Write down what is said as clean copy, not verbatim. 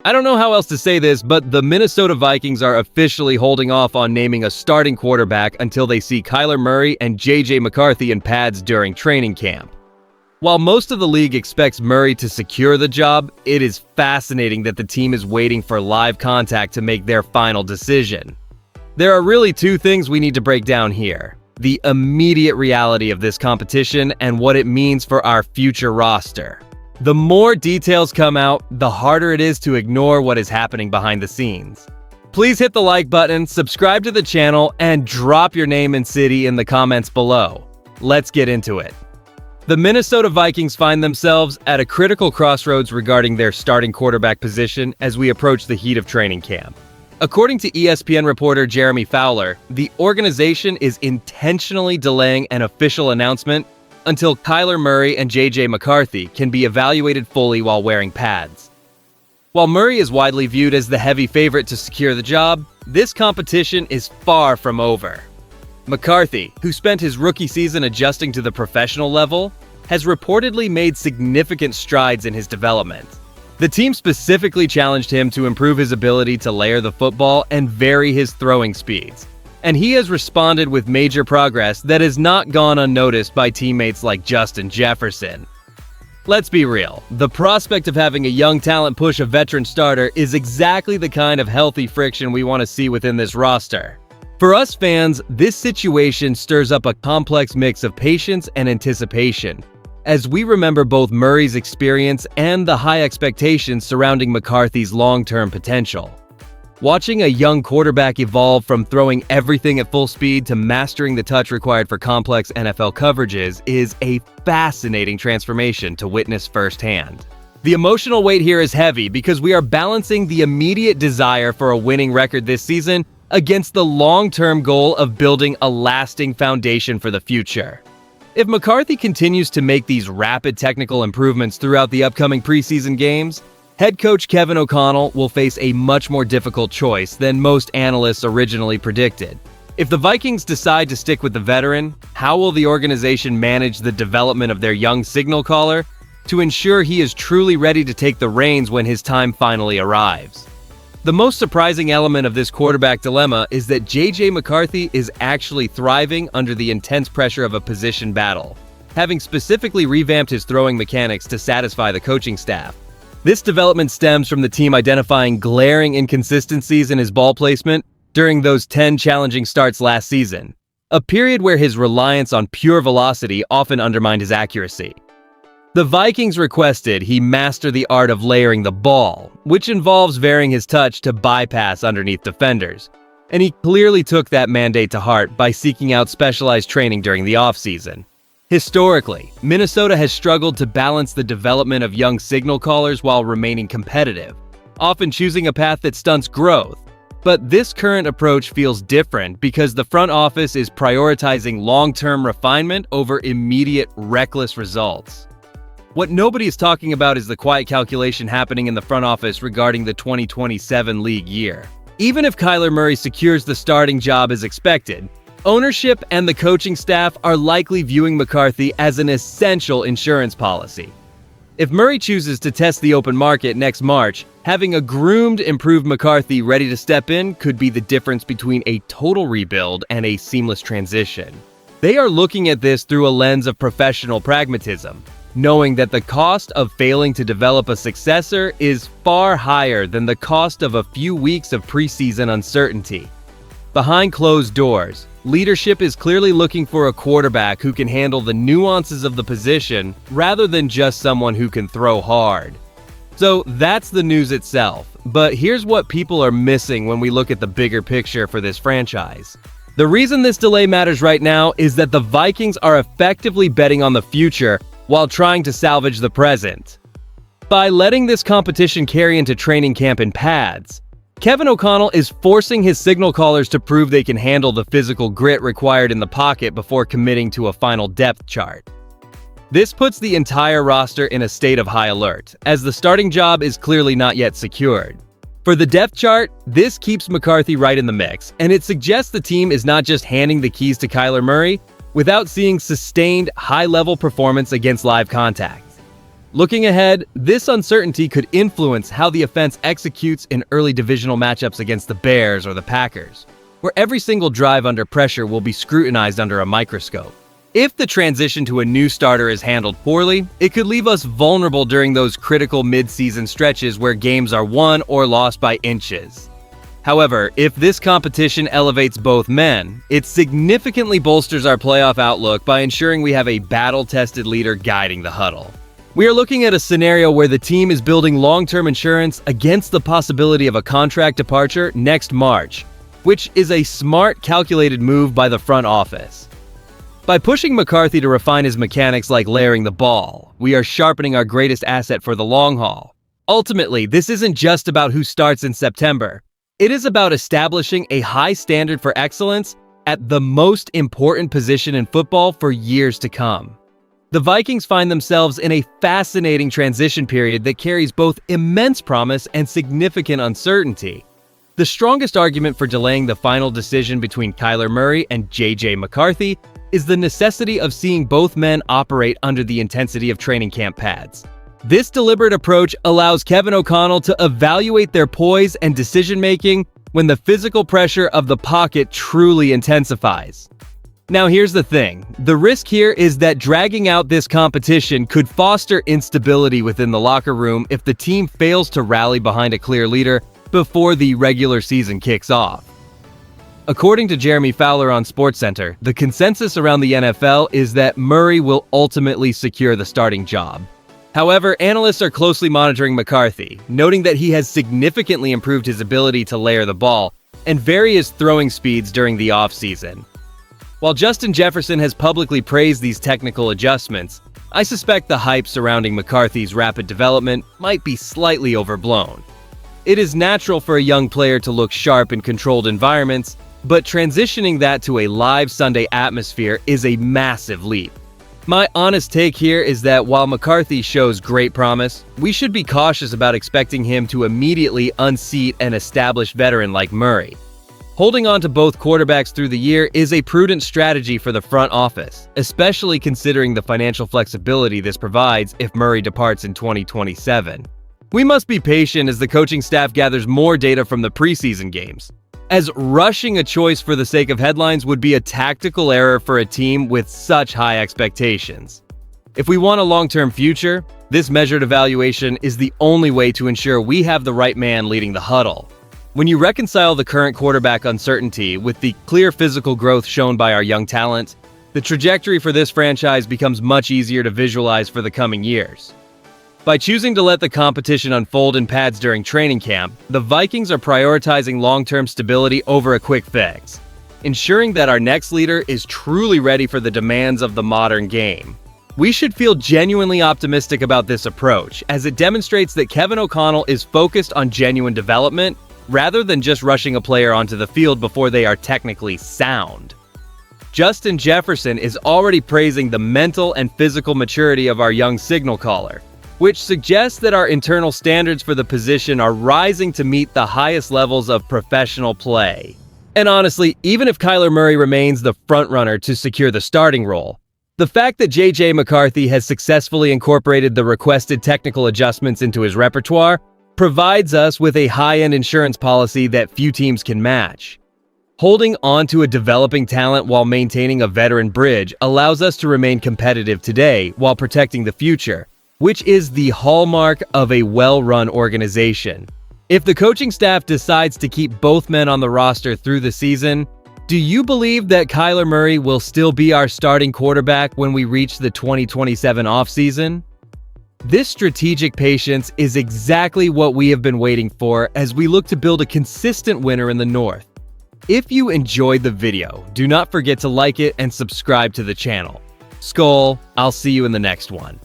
I don't know how else to say this, but the Minnesota Vikings are officially holding off on naming a starting quarterback until they see Kyler Murray and J.J. McCarthy in pads during training camp. While most of the league expects Murray to secure the job, it is fascinating that the team is waiting for live contact to make their final decision. There are really two things we need to break down here: the immediate reality of this competition and what it means for our future roster. The more details come out, the harder it is to ignore what is happening behind the scenes. Please hit the like button, subscribe to the channel, and drop your name and city in the comments below. Let's get into it. The Minnesota Vikings find themselves at a critical crossroads regarding their starting quarterback position as we approach the heat of training camp. According to ESPN reporter Jeremy Fowler, the organization is intentionally delaying an official announcement until Kyler Murray and J.J. McCarthy can be evaluated fully while wearing pads. While Murray is widely viewed as the heavy favorite to secure the job, this competition is far from over. McCarthy, who spent his rookie season adjusting to the professional level, has reportedly made significant strides in his development. The team specifically challenged him to improve his ability to layer the football and vary his throwing speeds, and he has responded with major progress that has not gone unnoticed by teammates like Justin Jefferson. Let's be real, the prospect of having a young talent push a veteran starter is exactly the kind of healthy friction we want to see within this roster. For us fans, this situation stirs up a complex mix of patience and anticipation, as we remember both Murray's experience and the high expectations surrounding McCarthy's long-term potential. Watching a young quarterback evolve from throwing everything at full speed to mastering the touch required for complex NFL coverages is a fascinating transformation to witness firsthand. The emotional weight here is heavy because we are balancing the immediate desire for a winning record this season against the long-term goal of building a lasting foundation for the future. If McCarthy continues to make these rapid technical improvements throughout the upcoming preseason games, head coach Kevin O'Connell will face a much more difficult choice than most analysts originally predicted. If the Vikings decide to stick with the veteran, how will the organization manage the development of their young signal caller to ensure he is truly ready to take the reins when his time finally arrives? The most surprising element of this quarterback dilemma is that J.J. McCarthy is actually thriving under the intense pressure of a position battle, having specifically revamped his throwing mechanics to satisfy the coaching staff. This development stems from the team identifying glaring inconsistencies in his ball placement during those 10 challenging starts last season, a period where his reliance on pure velocity often undermined his accuracy. The Vikings requested he master the art of layering the ball, which involves varying his touch to bypass underneath defenders, and he clearly took that mandate to heart by seeking out specialized training during the offseason. Historically, Minnesota has struggled to balance the development of young signal callers while remaining competitive, often choosing a path that stunts growth. But this current approach feels different because the front office is prioritizing long-term refinement over immediate, reckless results. What nobody is talking about is the quiet calculation happening in the front office regarding the 2027 league year. Even if Kyler Murray secures the starting job as expected, ownership and the coaching staff are likely viewing McCarthy as an essential insurance policy. If Murray chooses to test the open market next March, having a groomed, improved McCarthy ready to step in could be the difference between a total rebuild and a seamless transition. They are looking at this through a lens of professional pragmatism, knowing that the cost of failing to develop a successor is far higher than the cost of a few weeks of preseason uncertainty. Behind closed doors, leadership is clearly looking for a quarterback who can handle the nuances of the position rather than just someone who can throw hard. So that's the news itself, but here's what people are missing when we look at the bigger picture for this franchise. The reason this delay matters right now is that the Vikings are effectively betting on the future while trying to salvage the present. By letting this competition carry into training camp in pads, Kevin O'Connell is forcing his signal callers to prove they can handle the physical grit required in the pocket before committing to a final depth chart. This puts the entire roster in a state of high alert, as the starting job is clearly not yet secured. For the depth chart, this keeps McCarthy right in the mix, and it suggests the team is not just handing the keys to Kyler Murray without seeing sustained high-level performance against live contact. Looking ahead, this uncertainty could influence how the offense executes in early divisional matchups against the Bears or the Packers, where every single drive under pressure will be scrutinized under a microscope. If the transition to a new starter is handled poorly, it could leave us vulnerable during those critical mid-season stretches where games are won or lost by inches. However, if this competition elevates both men, it significantly bolsters our playoff outlook by ensuring we have a battle-tested leader guiding the huddle. We are looking at a scenario where the team is building long-term insurance against the possibility of a contract departure next March, which is a smart, calculated move by the front office. By pushing McCarthy to refine his mechanics like layering the ball, we are sharpening our greatest asset for the long haul. Ultimately, this isn't just about who starts in September. It is about establishing a high standard for excellence at the most important position in football for years to come. The Vikings find themselves in a fascinating transition period that carries both immense promise and significant uncertainty. The strongest argument for delaying the final decision between Kyler Murray and J.J. McCarthy is the necessity of seeing both men operate under the intensity of training camp pads. This deliberate approach allows Kevin O'Connell to evaluate their poise and decision-making when the physical pressure of the pocket truly intensifies. Now here's the thing. The risk here is that dragging out this competition could foster instability within the locker room if the team fails to rally behind a clear leader before the regular season kicks off. According to Jeremy Fowler on SportsCenter, the consensus around the NFL is that Murray will ultimately secure the starting job. However, analysts are closely monitoring McCarthy, noting that he has significantly improved his ability to layer the ball and vary his throwing speeds during the offseason. While Justin Jefferson has publicly praised these technical adjustments, I suspect the hype surrounding McCarthy's rapid development might be slightly overblown. It is natural for a young player to look sharp in controlled environments, but transitioning that to a live Sunday atmosphere is a massive leap. My honest take here is that while McCarthy shows great promise, we should be cautious about expecting him to immediately unseat an established veteran like Murray. Holding on to both quarterbacks through the year is a prudent strategy for the front office, especially considering the financial flexibility this provides if Murray departs in 2027. We must be patient as the coaching staff gathers more data from the preseason games, as rushing a choice for the sake of headlines would be a tactical error for a team with such high expectations. If we want a long-term future, this measured evaluation is the only way to ensure we have the right man leading the huddle. When you reconcile the current quarterback uncertainty with the clear physical growth shown by our young talent, the trajectory for this franchise becomes much easier to visualize for the coming years. By choosing to let the competition unfold in pads during training camp, the Vikings are prioritizing long-term stability over a quick fix, ensuring that our next leader is truly ready for the demands of the modern game. We should feel genuinely optimistic about this approach, as it demonstrates that Kevin O'Connell is focused on genuine development rather than just rushing a player onto the field before they are technically sound. Justin Jefferson is already praising the mental and physical maturity of our young signal caller, which suggests that our internal standards for the position are rising to meet the highest levels of professional play. And honestly, even if Kyler Murray remains the frontrunner to secure the starting role, the fact that J.J. McCarthy has successfully incorporated the requested technical adjustments into his repertoire provides us with a high-end insurance policy that few teams can match. Holding on to a developing talent while maintaining a veteran bridge allows us to remain competitive today while protecting the future, which is the hallmark of a well-run organization. If the coaching staff decides to keep both men on the roster through the season, do you believe that Kyler Murray will still be our starting quarterback when we reach the 2027 offseason? This strategic patience is exactly what we have been waiting for as we look to build a consistent winner in the North. If you enjoyed the video, do not forget to like it and subscribe to the channel. SKOL, I'll see you in the next one.